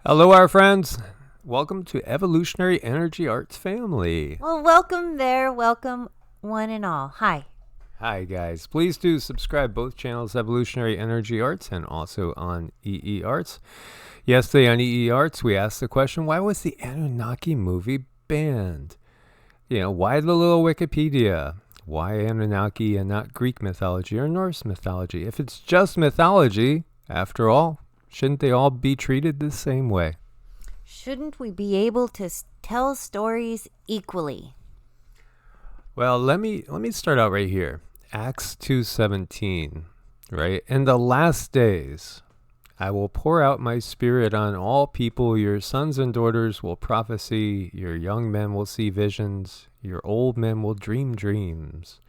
Hello, our friends. Welcome to Evolutionary Energy Arts family. Well, welcome there. Welcome, one and all. Hi. Hi, guys. Please do subscribe both channels, Evolutionary Energy Arts and also on EEARTS. Yesterday on EEARTS, we asked the question, why was the Anunnaki movie banned? Why the little Wikipedia? Why Anunnaki and not Greek mythology or Norse mythology? If it's just mythology, after all, shouldn't they all be treated the same way? Shouldn't we be able to tell stories equally? Well, let me start out right here. Acts 2:17, right? In the last days, I will pour out my spirit on all people. Your sons and daughters will prophesy. Your young men will see visions. Your old men will dream dreams.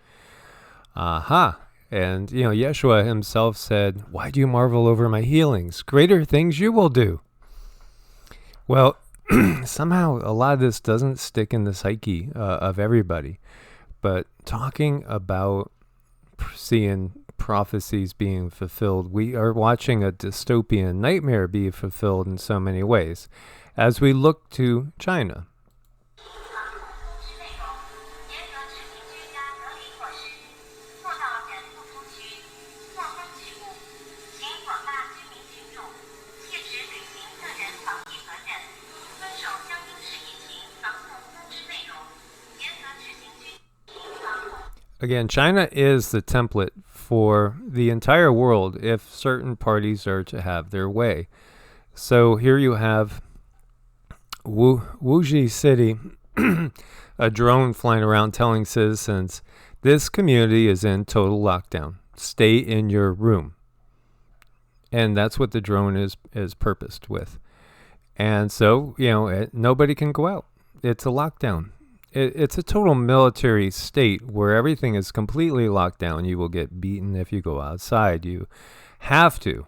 Aha. And, Yeshua himself said, why do you marvel over my healings? Greater things you will do. Well, somehow a lot of this doesn't stick in the psyche of everybody. But talking about seeing prophecies being fulfilled, we are watching a dystopian nightmare be fulfilled in so many ways as we look to China. Again, China is the template for the entire world if certain parties are to have their way. So here you have Wuxi City, a drone flying around telling citizens, this community is in total lockdown. Stay in your room. And that's what the drone is purposed with. And so, nobody can go out. It's a lockdown. It's a total military state where everything is completely locked down. You will get beaten if you go outside. You have to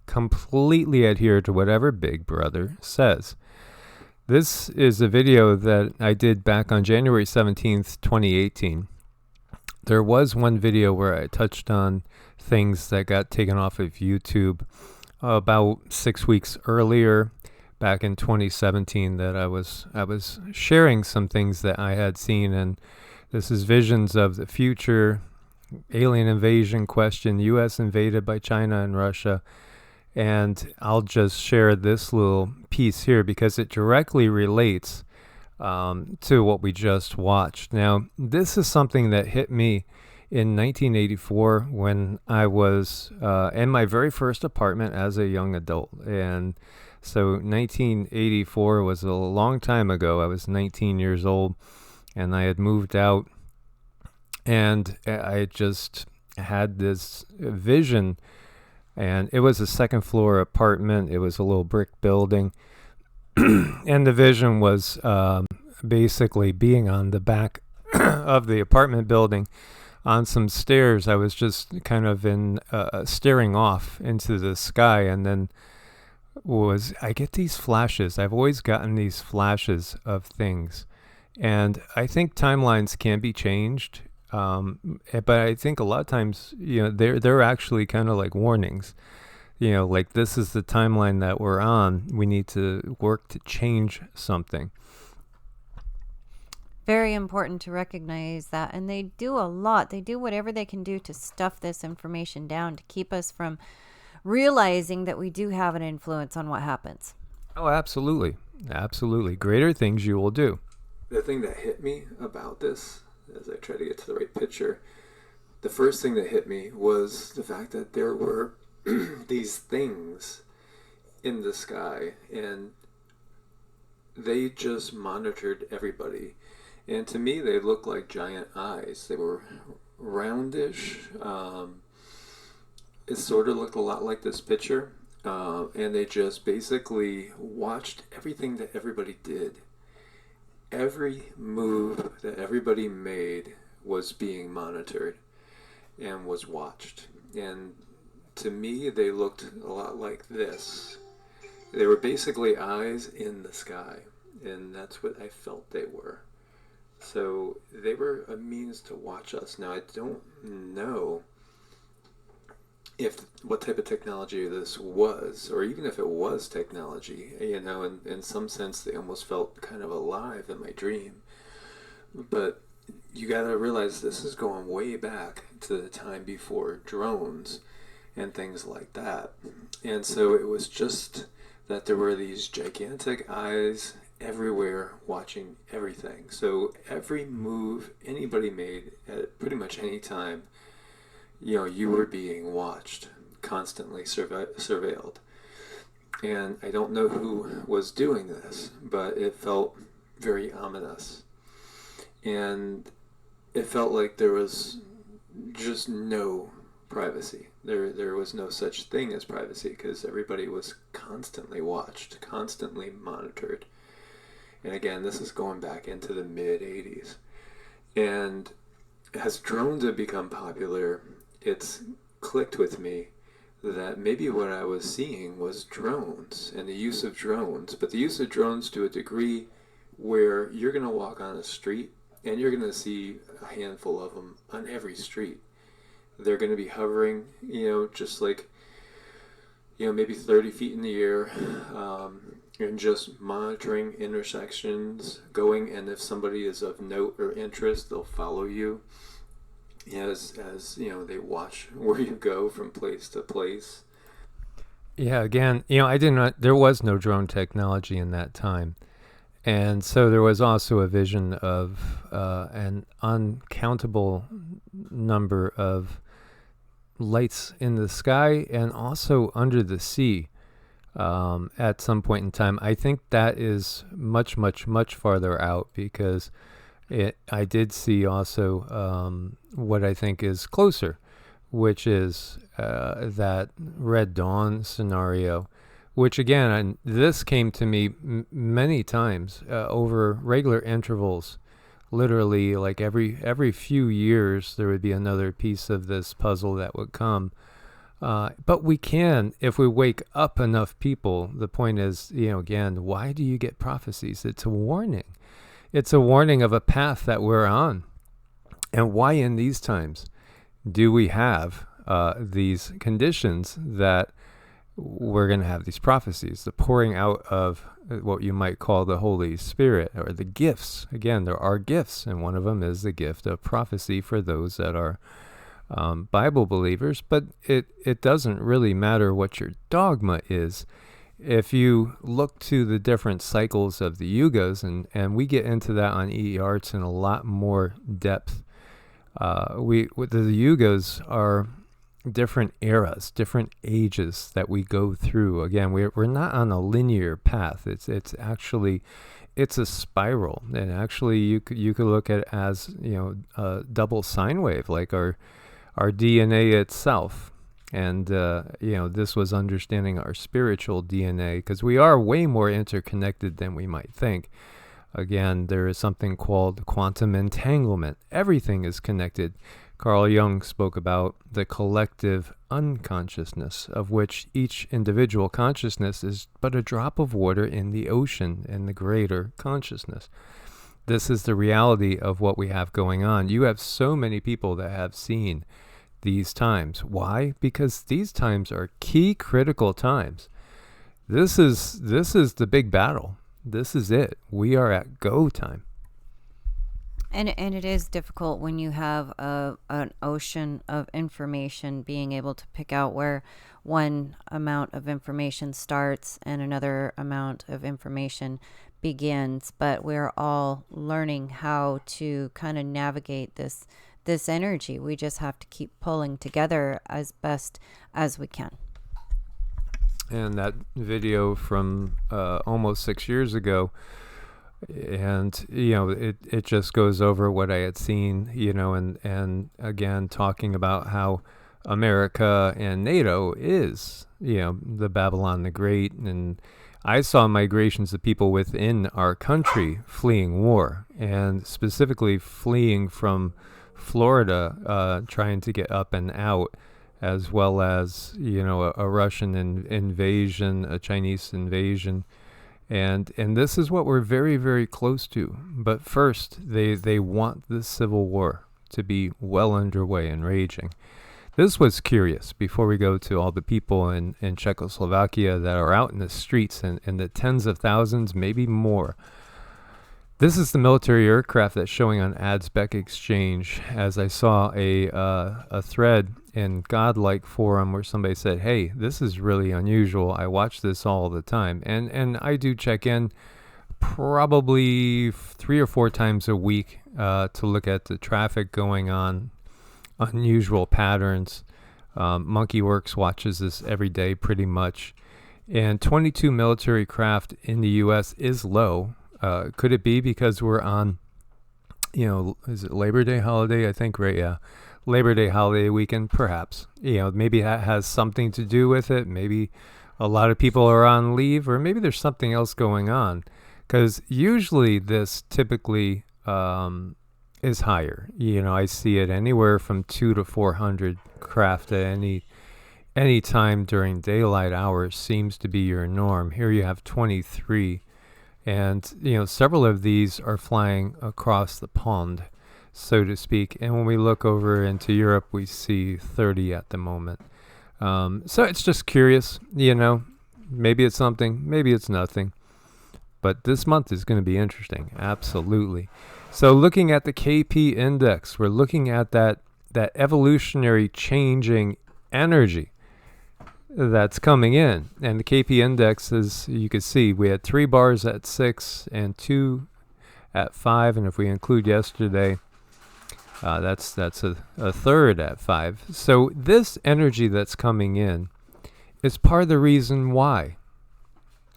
completely adhere to whatever Big Brother says. This is a video that I did back on January 17th, 2018. There was one video where I touched on things that got taken off of YouTube about 6 weeks earlier. Back in 2017, that I was sharing some things that I had seen, and this is visions of the future, alien invasion question, U.S. invaded by China and Russia, and I'll just share this little piece here because it directly relates to what we just watched. Now, this is something that hit me in 1984 when I was in my very first apartment as a young adult, and so 1984 was a long time ago. I was 19 years old, and I had moved out, and I just had this vision, and it was a second floor apartment. It was a little brick building, and the vision was basically being on the back of the apartment building on some stairs. I was just kind of staring off into the sky, and then I get these flashes. I've always gotten these flashes of things, and I think timelines can be changed. But I think a lot of times, they're actually kind of like warnings. Like this is the timeline that we're on. We need to work to change something. Very important to recognize that. And they do a lot. They do whatever they can do to stuff this information down to keep us from realizing that we do have an influence on what happens. Oh, absolutely. Absolutely. Greater things you will do. The thing that hit me about this, as I try to get to the right picture, the first thing that hit me was the fact that there were these things in the sky, and they just monitored everybody. And to me, they looked like giant eyes. They were roundish. It sort of looked a lot like this picture, and they just basically watched everything that everybody did. Every move that everybody made was being monitored and was watched. And to me, they looked a lot like this. They were basically eyes in the sky, and that's what I felt they were. So they were a means to watch us. Now, I don't know if what type of technology this was, or even if it was technology, in some sense they almost felt kind of alive in my dream. But you gotta realize this is going way back to the time before drones and things like that. And so it was just that there were these gigantic eyes everywhere watching everything. So every move anybody made at pretty much any time, you were being watched, constantly surveilled. And I don't know who was doing this, but it felt very ominous. And it felt like there was just no privacy. There was no such thing as privacy because everybody was constantly watched, constantly monitored. And again, this is going back into the mid 80s. And as drones have become popular, it's clicked with me that maybe what I was seeing was drones and the use of drones, but the use of drones to a degree where you're going to walk on a street and you're going to see a handful of them on every street. They're going to be hovering, just like, maybe 30 feet in the air, and just monitoring intersections, going, and if somebody is of note or interest, they'll follow you as they watch where you go from place to place. Yeah, again, there was no drone technology in that time. And so there was also a vision of an uncountable number of lights in the sky and also under the sea at some point in time. I think that is much, much, much farther out because I did see also what I think is closer, which is that Red Dawn scenario, which again, this came to me many times over regular intervals. Literally, like every few years, there would be another piece of this puzzle that would come. But we can, if we wake up enough people. The point is, again, why do you get prophecies? It's a warning. It's a warning of a path that we're on. And why in these times do we have these conditions that we're going to have these prophecies, the pouring out of what you might call the Holy Spirit or the gifts. Again, there are gifts, and one of them is the gift of prophecy for those that are Bible believers, but it doesn't really matter what your dogma is. If you look to the different cycles of the yugas, and we get into that on EEARTS in a lot more depth, the yugas are different eras, different ages that we go through. Again, we're not on a linear path. It's a spiral, and actually you could look at it as a double sine wave, like our DNA itself. And this was understanding our spiritual DNA, because we are way more interconnected than we might think. Again, there is something called quantum entanglement. Everything is connected. Carl Jung spoke about the collective unconsciousness, of which each individual consciousness is but a drop of water in the ocean in the greater consciousness. This is the reality of what we have going on. You have so many people that have seen these times. Why? Because these times are key critical times. This is the big battle. This is it. We are at go time. And it is difficult when you have an ocean of information, being able to pick out where one amount of information starts and another amount of information begins. But we're all learning how to kind of navigate this energy. We just have to keep pulling together as best as we can. And that video from almost 6 years ago, and it just goes over what I had seen, and again talking about how America and NATO is the Babylon the Great. And I saw migrations of people within our country fleeing war, and specifically fleeing from Florida, trying to get up and out, as well as a Russian invasion, a Chinese invasion. And this is what we're very, very close to. But first, they want the Civil War to be well underway and raging. This was curious before we go to all the people in Czechoslovakia that are out in the streets in the tens of thousands, maybe more. This is the military aircraft that's showing on AdsBec Exchange, as I saw a thread in Godlike Forum where somebody said, hey, this is really unusual. I watch this all the time. And I do check in probably 3 or 4 times a week to look at the traffic going on, unusual patterns. MonkeyWorks watches this every day pretty much. And 22 military craft in the U.S. is low. Could it be because we're on, is it Labor Day holiday? I think, right? Yeah. Labor Day holiday weekend, perhaps. Maybe that has something to do with it. Maybe a lot of people are on leave, or maybe there's something else going on. Because usually this typically is higher. I see it anywhere from 200 to 400 craft at any time during daylight hours seems to be your norm. Here you have 23. And, several of these are flying across the pond, so to speak. And when we look over into Europe, we see 30 at the moment. So it's just curious, maybe it's something, maybe it's nothing. But this month is going to be interesting. Absolutely. So looking at the KP index, we're looking at that evolutionary changing energy that's coming in. And the KP index, as you can see, we had 3 bars at 6 and 2 at 5. And if we include yesterday, that's a third at 5. So this energy that's coming in is part of the reason why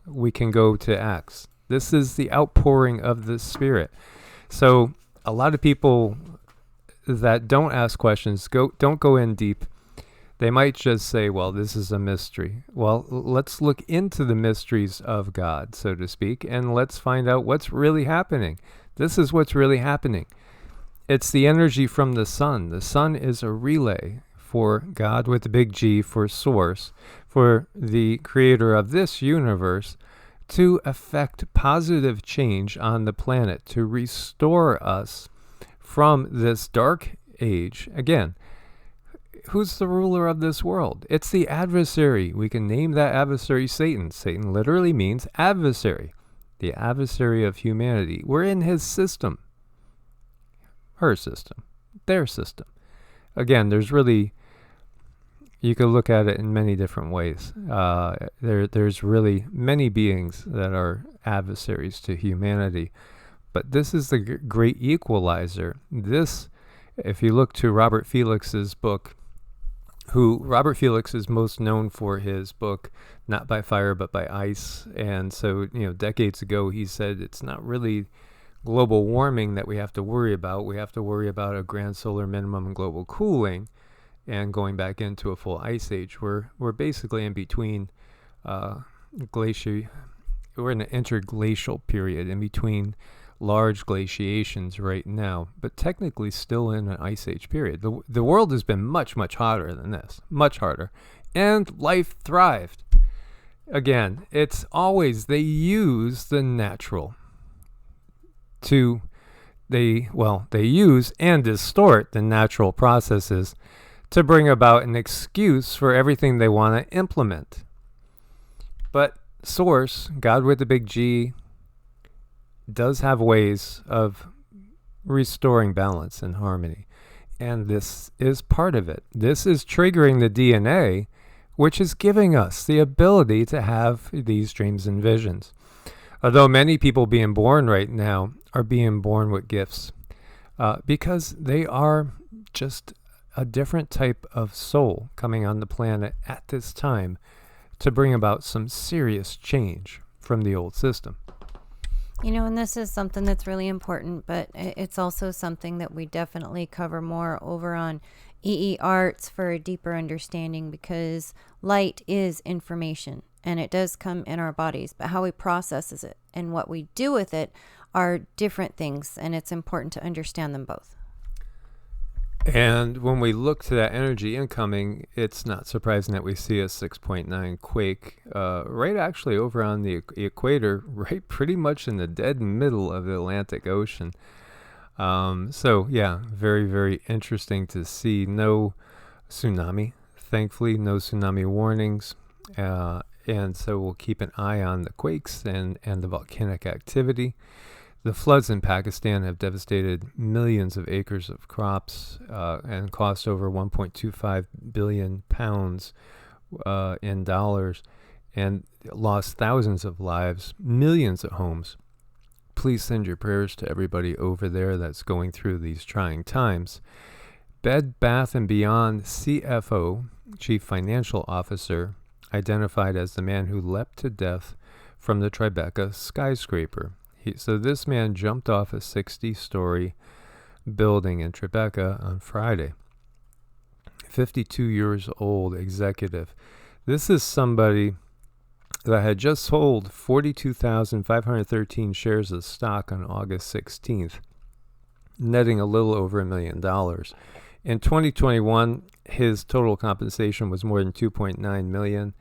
we can go to Acts. This is the outpouring of the Spirit. So a lot of people that don't ask questions, don't go in deep. They might just say, well, this is a mystery. Well, let's look into the mysteries of God, so to speak, and let's find out what's really happening. This is what's really happening. It's the energy from the sun. The sun is a relay for God with a big G, for source, for the creator of this universe, to effect positive change on the planet, to restore us from this dark age. Again, who's the ruler of this world? It's the adversary. We can name that adversary Satan. Satan literally means adversary, the adversary of humanity. We're in his system, her system, their system. Again, there's really, you could look at it in many different ways. There's really many beings that are adversaries to humanity. But this is the great equalizer. This, if you look to Robert Felix's book, Robert Felix is most known for his book, Not by Fire, but by Ice. And so, decades ago, he said it's not really global warming that we have to worry about. We have to worry about a grand solar minimum and global cooling and going back into a full ice age. We're basically in between we're in an interglacial period in between large glaciations right now, but technically still in an ice age period. The world has been much, much hotter than this, much harder, and life thrived. Again, it's always, they use the natural they use and distort the natural processes to bring about an excuse for everything they want to implement. But Source, God with the big G, does have ways of restoring balance and harmony. And this is part of it. This is triggering the DNA, which is giving us the ability to have these dreams and visions. Although many people being born right now are being born with gifts because they are just a different type of soul coming on the planet at this time to bring about some serious change from the old system. And this is something that's really important, but it's also something that we definitely cover more over on EEARTS for a deeper understanding, because light is information and it does come in our bodies, but how we process it and what we do with it are different things, and it's important to understand them both. And when we look to that energy incoming, it's not surprising that we see a 6.9 quake right actually over on the equator, right pretty much in the dead middle of the Atlantic Ocean. So yeah, very, very interesting to see. No tsunami. Thankfully, no tsunami warnings. And so we'll keep an eye on the quakes and the volcanic activity. The floods in Pakistan have devastated millions of acres of crops and cost over 1.25 billion pounds in dollars, and lost thousands of lives, millions of homes. Please send your prayers to everybody over there that's going through these trying times. Bed Bath & Beyond CFO, Chief Financial Officer, identified as the man who leapt to death from the Tribeca skyscraper. So this man jumped off a 60-story building in Tribeca on Friday. 52 years old executive. This is somebody that had just sold 42,513 shares of stock on August 16th, netting a little over $1 million. In 2021, his total compensation was more than $2.9 million,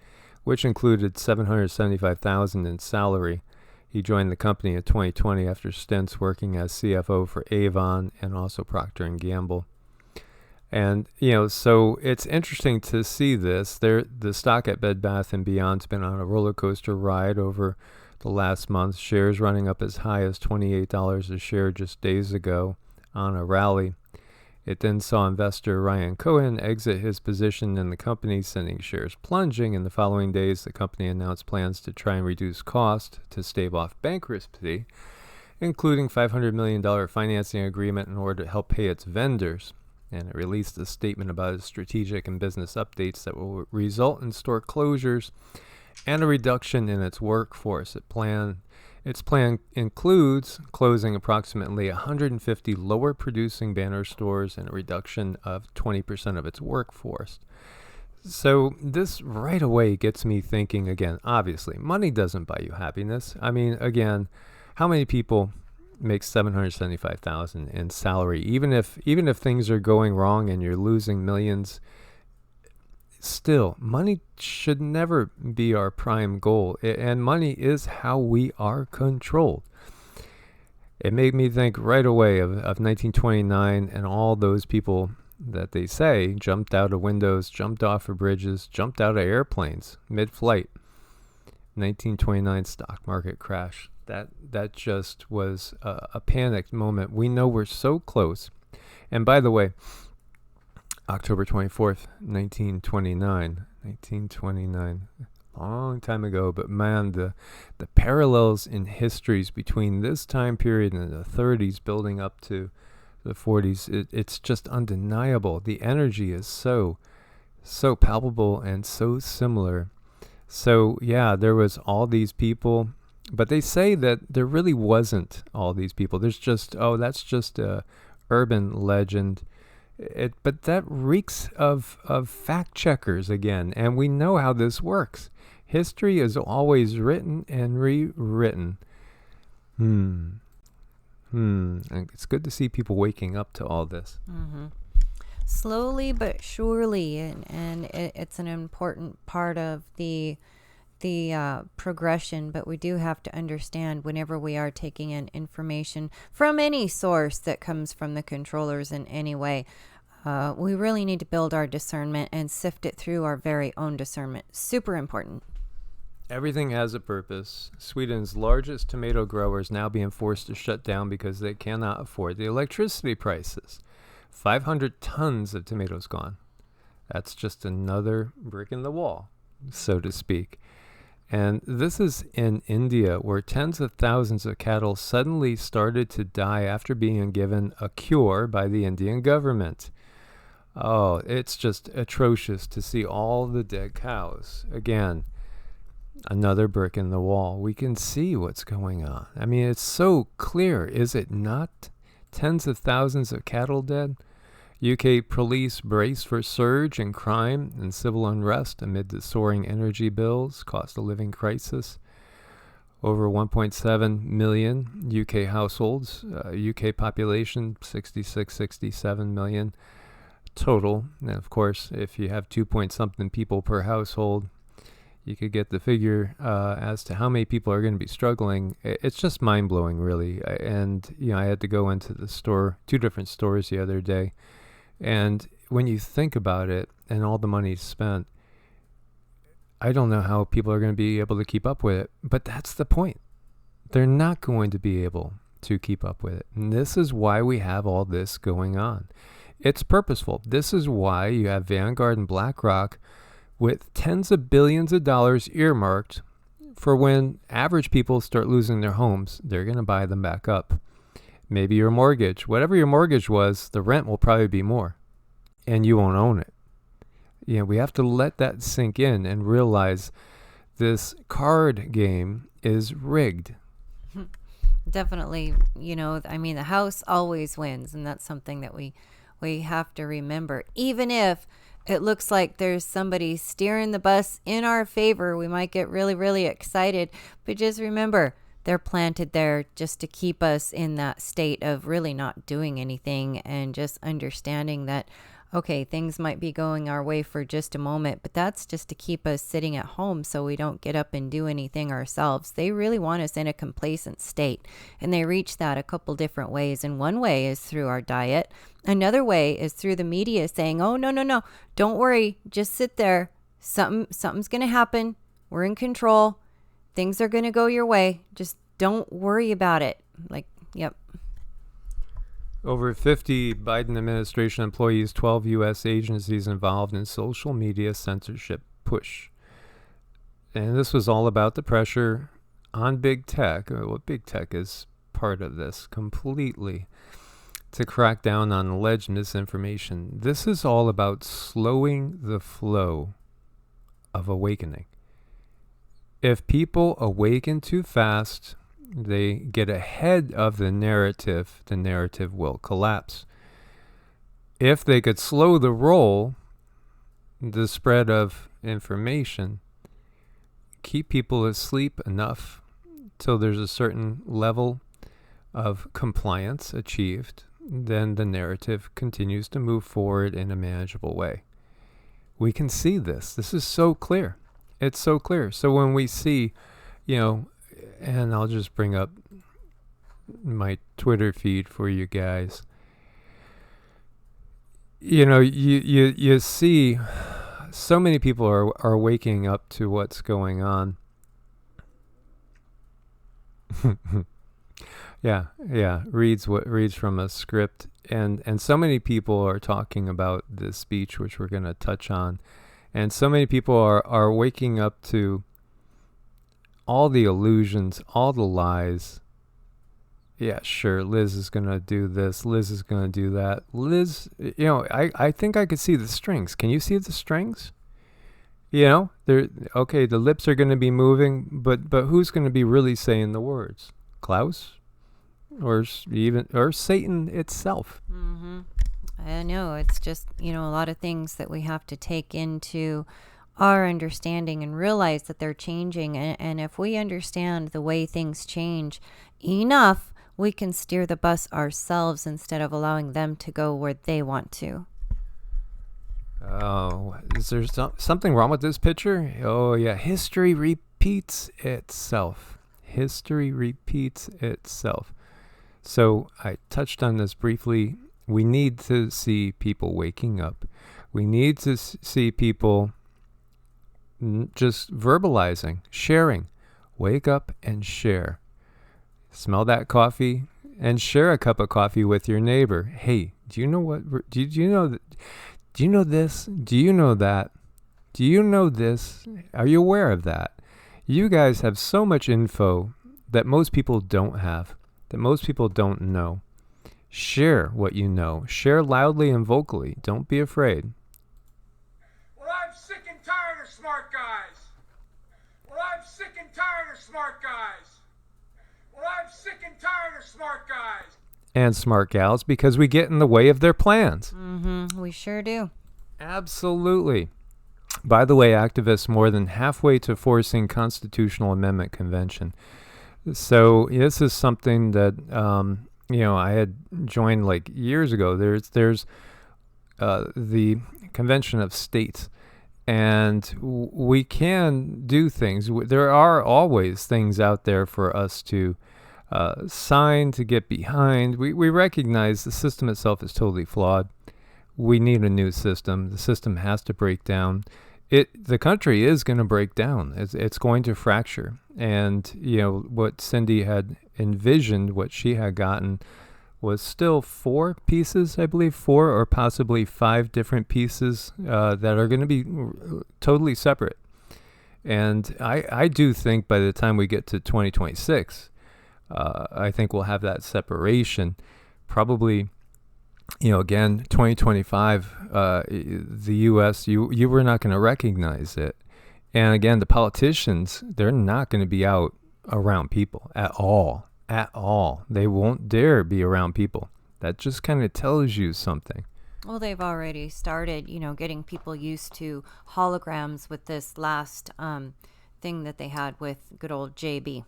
which included $775,000 in salary. He joined the company in 2020 after stints working as CFO for Avon and also Procter & Gamble. And, so it's interesting to see this. The stock at Bed Bath & Beyond's been on a roller coaster ride over the last month, shares running up as high as $28 a share just days ago on a rally. It then saw investor Ryan Cohen exit his position in the company, sending shares plunging. In the following days, the company announced plans to try and reduce cost to stave off bankruptcy, including $500 million financing agreement in order to help pay its vendors. And it released a statement about its strategic and business updates that will result in store closures and a reduction in its workforce. Its plan includes closing approximately 150 lower producing banner stores and a reduction of 20% of its workforce. So this right away gets me thinking again. Obviously, money doesn't buy you happiness. I mean, again, how many people make $775,000 in salary? Even if things are going wrong and you're losing millions, still, money should never be our prime goal, and money is how we are controlled. It made me think right away of 1929 and all those people that they say jumped out of windows, jumped off of bridges, jumped out of airplanes mid-flight. 1929 stock market crash. That just was a panicked moment. We know we're so close. And by the way, October 24th, 1929, long time ago, but man, the parallels in histories between this time period and the 30s building up to the 40s, it's just undeniable. The energy is so palpable and so similar. So yeah, there was all these people, but they say that there really wasn't all these people. There's just, that's just a urban legend. But that reeks of fact checkers again, and we know how this works. History is always written and rewritten. And it's good to see people waking up to all this. Mm-hmm. Slowly but surely, and it's an important part of the progression, but we do have to understand whenever we are taking in information from any source that comes from the controllers in any way, we really need to build our discernment and sift it through our very own discernment. Super important. Everything has a purpose. Sweden's largest tomato growers now being forced to shut down because they cannot afford the electricity prices. 500 tons of tomatoes gone. That's just another brick in the wall, so to speak. And this is in India, where tens of thousands of cattle suddenly started to die after being given a cure by the Indian government. Oh, it's just atrocious to see all the dead cows. Again, another brick in the wall. We can see what's going on. I mean, it's so clear, is it not? Tens of thousands of cattle dead. UK police brace for surge in crime and civil unrest amid the soaring energy bills, cost of living crisis. Over 1.7 million UK households, UK population 67 million total. And of course, if you have 2-point-something people per household, you could get the figure as to how many people are going to be struggling. It's just mind-blowing, really. And I had to go into the store, 2 different stores the other day. And when you think about it and all the money spent, I don't know how people are going to be able to keep up with it, but that's the point. They're not going to be able to keep up with it. And this is why we have all this going on. It's purposeful. This is why you have Vanguard and BlackRock with tens of billions of dollars earmarked for when average people start losing their homes, they're going to buy them back up. Maybe your mortgage, whatever your mortgage was, the rent will probably be more and you won't own it. You know, we have to let that sink in and realize this card game is rigged. Definitely, I mean, the house always wins, and that's something that we have to remember. Even if it looks like there's somebody steering the bus in our favor, we might get really, really excited. But just remember, they're planted there just to keep us in that state of really not doing anything and just understanding that, okay, things might be going our way for just a moment, but that's just to keep us sitting at home so we don't get up and do anything ourselves. They really want us in a complacent state, and they reach that a couple different ways. And one way is through our diet. Another way is through the media saying, oh, no, don't worry, just sit there. Something's going to happen. We're in control. Things are going to go your way. Just don't worry about it. Like, yep. Over 50 Biden administration employees, 12 U.S. agencies involved in social media censorship push. And this was all about the pressure on big tech. Well, big tech is part of this completely, to crack down on alleged misinformation. This is all about slowing the flow of awakening. If people awaken too fast, they get ahead of the narrative will collapse. If they could slow the roll, the spread of information, keep people asleep enough till there's a certain level of compliance achieved, then the narrative continues to move forward in a manageable way. We can see this. This is so clear. It's so clear. So when we see, and I'll just bring up my Twitter feed for you guys. You see so many people are waking up to what's going on. Yeah, reads from a script, and so many people are talking about this speech, which we're going to touch on, and so many people are waking up to all the illusions, all the lies. Yeah, sure, Liz is going to do this, Liz is going to do that. Liz, I think I could see the strings. Can you see the strings? Okay, the lips are going to be moving, but who's going to be really saying the words? Klaus? Or Satan itself? Mm-hmm. I know, it's just, a lot of things that we have to take into our understanding and realize that they're changing. And if we understand the way things change enough, we can steer the bus ourselves instead of allowing them to go where they want to. Oh, is there something wrong with this picture? Oh, yeah. History repeats itself. History repeats itself. So I touched on this briefly. We need to see people waking up. We need to see people just verbalizing, sharing. Wake up and share. Smell that coffee and share a cup of coffee with your neighbor. Hey, do you know what? Do you know that? Do you know this? Do you know that? Do you know this? Are you aware of that? You guys have so much info that most people don't have, that most people don't know. Share what you know. Share loudly and vocally. Don't be afraid. Well, I'm sick and tired of smart guys. Well, I'm sick and tired of smart guys. Well, I'm sick and tired of smart guys. And smart gals, because we get in the way of their plans. Mm-hmm. We sure do. Absolutely. By the way, activists more than halfway to forcing constitutional amendment convention. So this is something that I had joined like years ago. There's the Convention of States, and we can do things. There are always things out there for us to sign, to get behind. We recognize the system itself is totally flawed. we need a new system. The system has to break down. The country is going to break down. It's going to fracture. And, what Cindy had envisioned, what she had gotten, was still 4 pieces, I believe, 4 or possibly 5 different pieces that are going to be totally separate. And I do think by the time we get to 2026, I think we'll have that separation. Probably, again, 2025, the U.S., you were not going to recognize it. And again, the politicians, they're not going to be out around people at all. At all. They won't dare be around people. That just kind of tells you something. Well, they've already started, getting people used to holograms with this last thing that they had with good old JB.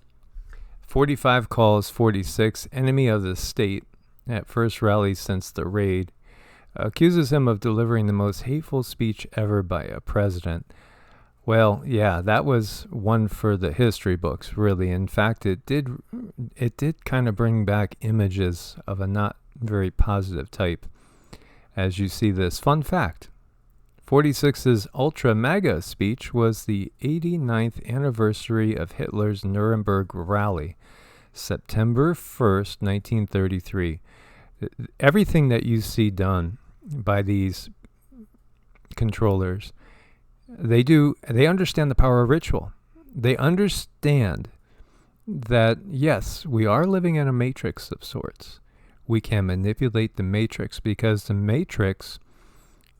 45 calls 46, enemy of the state, at first rally since the raid, accuses him of delivering the most hateful speech ever by a president. Well, yeah, that was one for the history books, really. In fact, it did kind of bring back images of a not very positive type. As you see this fun fact, 46's Ultra MAGA speech was the 89th anniversary of Hitler's Nuremberg rally, September 1st, 1933. Everything that you see done by these controllers, they understand the power of ritual. They understand that, yes, we are living in a matrix of sorts. We can manipulate the matrix because the matrix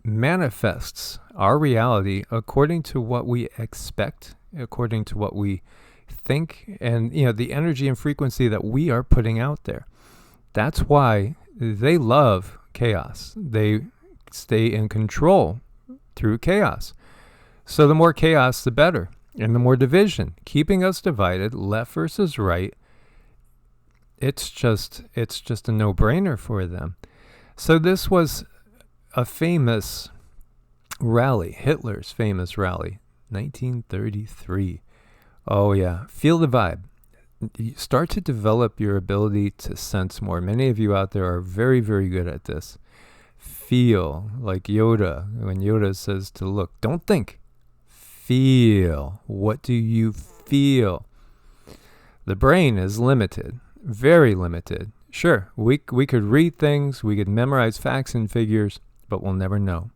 manifests our reality according to what we expect, according to what we think, and the energy and frequency that we are putting out there. That's why they love chaos. They stay in control through chaos. So the more chaos, the better, and the more division, keeping us divided, left versus right. It's just a no-brainer for them. So this was a famous rally, Hitler's famous rally, 1933. Oh yeah, feel the vibe. You start to develop your ability to sense more. Many of you out there are very, very good at this. Feel, like Yoda, when Yoda says to look, don't think, feel. What do you feel? The brain is limited. Very limited. Sure, we could read things, we could memorize facts and figures, but we'll never know.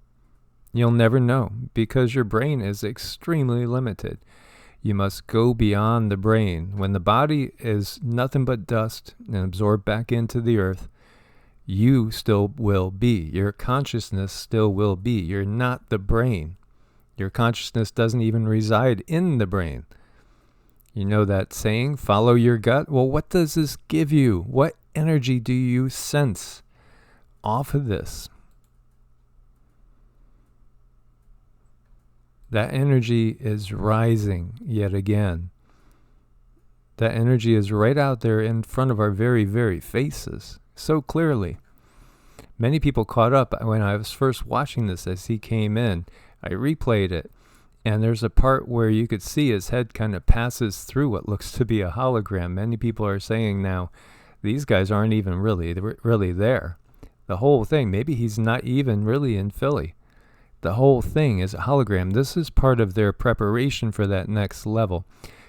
You'll never know because your brain is extremely limited. You must go beyond the brain. When the body is nothing but dust and absorbed back into the earth, you still will be. Your consciousness still will be. You're not the brain. Your consciousness doesn't even reside in the brain. You know that saying, follow your gut? Well, what does this give you? What energy do you sense off of this? That energy is rising yet again. That energy is right out there in front of our very, very faces, so clearly. Many people caught up when I was first watching this as he came in. I replayed it. And there's a part where you could see his head kind of passes through what looks to be a hologram. Many people are saying now, these guys aren't even really there. The whole thing, maybe he's not even really in Philly. The whole thing is a hologram. This is part of their preparation for that next level.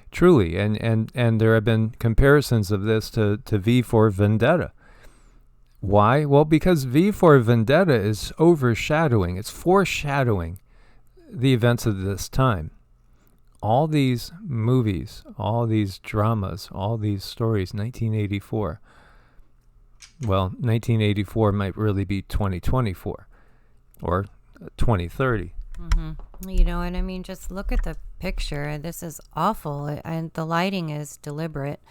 Truly, and there have been comparisons of this to V for Vendetta. Why? Well, because V for Vendetta is overshadowing. It's foreshadowing the events of this time. All these movies, all these dramas, all these stories, 1984. Well, 1984 might really be 2024 or 2030. Mm-hmm. You know what I mean? Just look at the picture. This is awful, and the lighting is deliberate.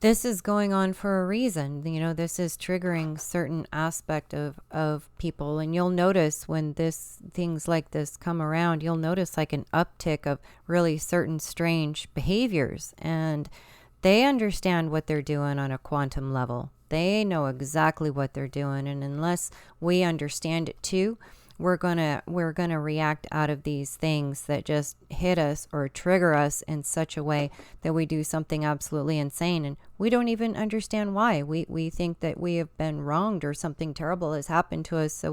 This is going on for a reason. This is triggering certain aspect of people. And you'll notice when things like this come around, you'll notice like an uptick of really certain strange behaviors. And they understand what they're doing on a quantum level. They know exactly what they're doing. And unless we understand it too, we're gonna react out of these things that just hit us or trigger us in such a way that we do something absolutely insane, and we don't even understand why. We think that we have been wronged or something terrible has happened to us, so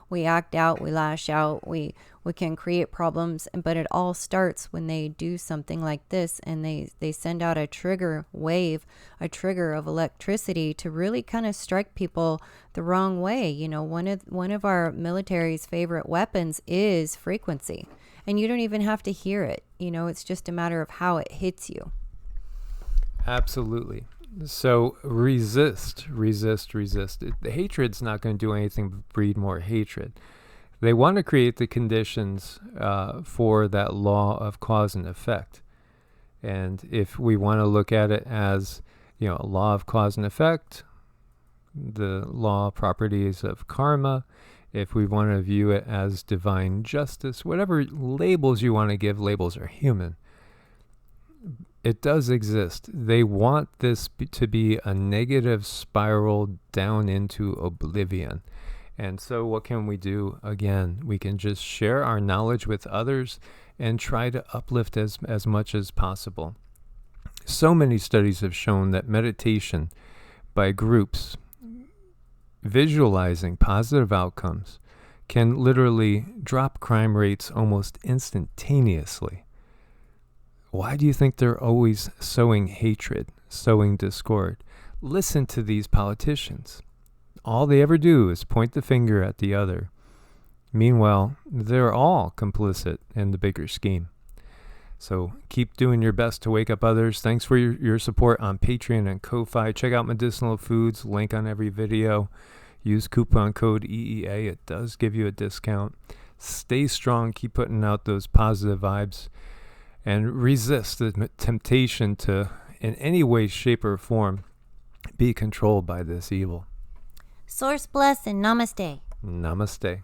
we act out, we lash out, we can create problems. But it all starts when they do something like this, and they send out a trigger wave, a trigger of electricity to really kind of strike people the wrong way. You know, one of our military's favorite weapons is frequency, and you don't even have to hear it. You know, it's just a matter of how it hits you. Absolutely. So resist. The hatred's not going to do anything but breed more hatred. They want to create the conditions for that law of cause and effect. And if we want to look at it as, you know, a law of cause and effect, the law properties of karma, if we want to view it as divine justice, whatever labels you want to give, labels are human. It does exist. They want this to be a negative spiral down into oblivion. And so what can we do? Again, we can just share our knowledge with others and try to uplift as much as possible. So many studies have shown that meditation by groups, visualizing positive outcomes, can literally drop crime rates almost instantaneously. Why do you think they're always sowing hatred, sowing discord? Listen to these politicians. All they ever do is point the finger at the other. Meanwhile, they're all complicit in the bigger scheme. So keep doing your best to wake up others. Thanks for your support on Patreon and Ko-Fi. Check out Medicinal Foods, link on every video. Use coupon code EEA. It does give you a discount. Stay strong. Keep putting out those positive vibes. And resist the temptation to, in any way, shape, or form, be controlled by this evil. Source bless and namaste. Namaste.